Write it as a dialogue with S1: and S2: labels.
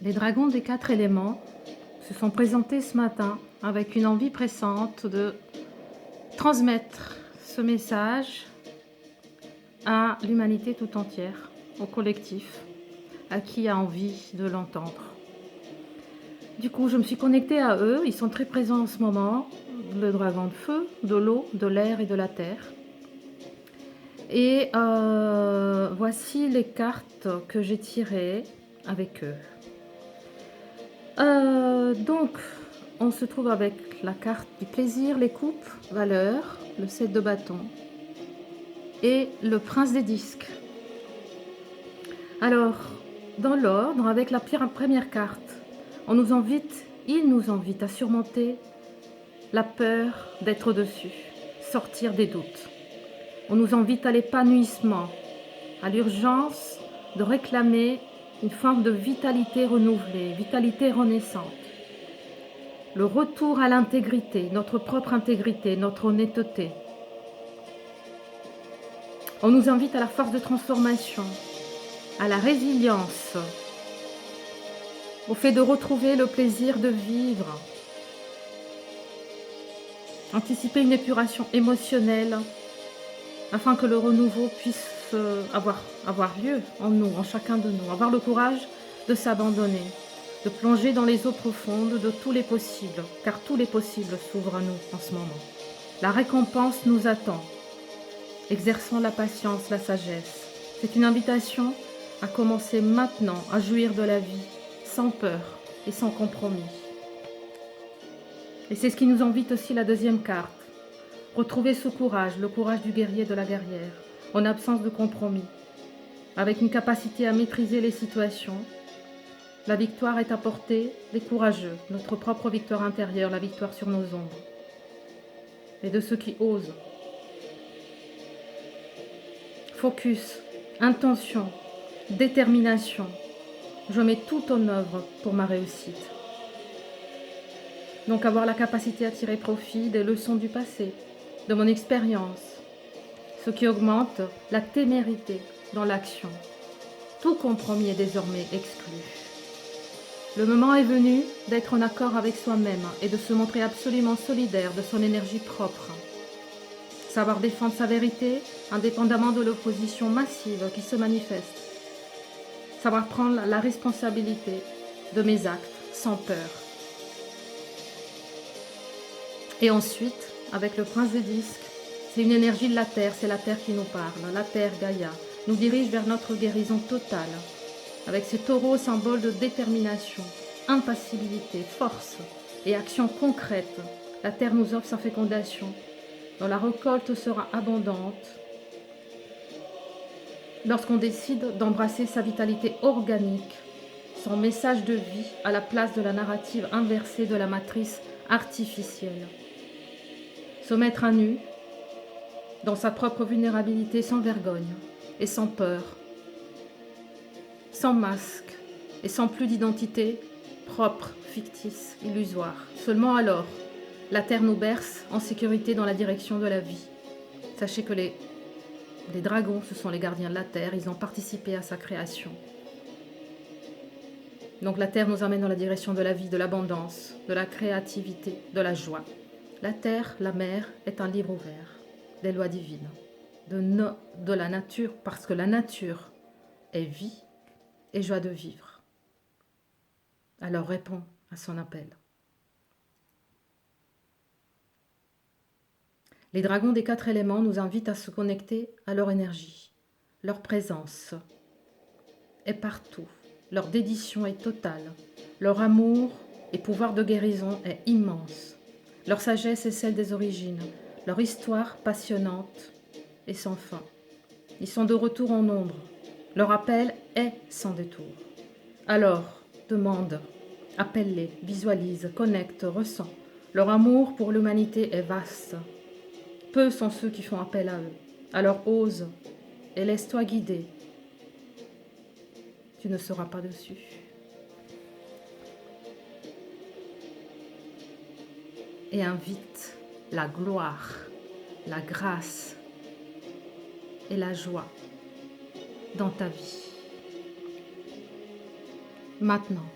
S1: Les dragons des 4 éléments se sont présentés ce matin avec une envie pressante de transmettre ce message à l'humanité tout entière, au collectif, à qui a envie de l'entendre. Du coup, je me suis connectée à eux, ils sont très présents en ce moment, le dragon de feu, de l'eau, de l'air et de la terre. Et voici les cartes que j'ai tirées avec eux. Donc, on se trouve avec la carte du plaisir, les coupes, valeur, le 7 de bâton et le prince des disques. Alors, dans l'ordre, avec la première carte, il nous invite à surmonter la peur d'être au-dessus, sortir des doutes. On nous invite à l'épanouissement, à l'urgence de réclamer une forme de vitalité renouvelée, vitalité renaissante. Le retour à l'intégrité, notre propre intégrité, notre honnêteté. On nous invite à la force de transformation, à la résilience, au fait de retrouver le plaisir de vivre, anticiper une épuration émotionnelle afin que le renouveau puisse avoir lieu en nous, en chacun de nous, avoir le courage de s'abandonner, de plonger dans les eaux profondes de tous les possibles, car tous les possibles s'ouvrent à nous en ce moment. La récompense nous attend. Exerçons la patience, la sagesse. C'est une invitation à commencer maintenant à jouir de la vie, sans peur et sans compromis. Et c'est ce qui nous invite aussi la deuxième carte. Retrouver ce courage, le courage du guerrier, de la guerrière, en absence de compromis, avec une capacité à maîtriser les situations. La victoire est à portée des courageux, notre propre victoire intérieure, la victoire sur nos ombres. Et de ceux qui osent. Focus, intention, détermination. Je mets tout en œuvre pour ma réussite. Donc avoir la capacité à tirer profit des leçons du passé, de mon expérience, ce qui augmente la témérité dans l'action. Tout compromis est désormais exclu. Le moment est venu d'être en accord avec soi-même et de se montrer absolument solidaire de son énergie propre. Savoir défendre sa vérité indépendamment de l'opposition massive qui se manifeste. Savoir prendre la responsabilité de mes actes sans peur. Et ensuite, avec le prince des disques, c'est une énergie de la terre, c'est la terre qui nous parle, la terre Gaïa, nous dirige vers notre guérison totale, avec ces taureaux symbole de détermination, impassibilité, force et action concrète. La terre nous offre sa fécondation, dont la récolte sera abondante lorsqu'on décide d'embrasser sa vitalité organique, son message de vie à la place de la narrative inversée de la matrice artificielle. Se mettre à nu, dans sa propre vulnérabilité sans vergogne et sans peur, sans masque et sans plus d'identité propre, fictice, illusoire. Seulement alors, la terre nous berce en sécurité dans la direction de la vie. Sachez que les dragons, ce sont les gardiens de la terre, ils ont participé à sa création. Donc la terre nous amène dans la direction de la vie, de l'abondance, de la créativité, de la joie. La terre, la mer, est un livre ouvert des lois divines, de la nature, parce que la nature est vie et joie de vivre. Alors réponds à son appel. Les dragons des 4 éléments nous invitent à se connecter à leur énergie. Leur présence est partout. Leur dédition est totale. Leur amour et pouvoir de guérison est immense. Leur sagesse est celle des origines. Leur histoire passionnante et sans fin. Ils sont de retour en nombre. Leur appel est sans détour. Alors, demande, appelle-les, visualise, connecte, ressens. Leur amour pour l'humanité est vaste. Peu sont ceux qui font appel à eux. Alors ose et laisse-toi guider. Tu ne seras pas dessus. Et invite la gloire, la grâce et la joie dans ta vie. Maintenant.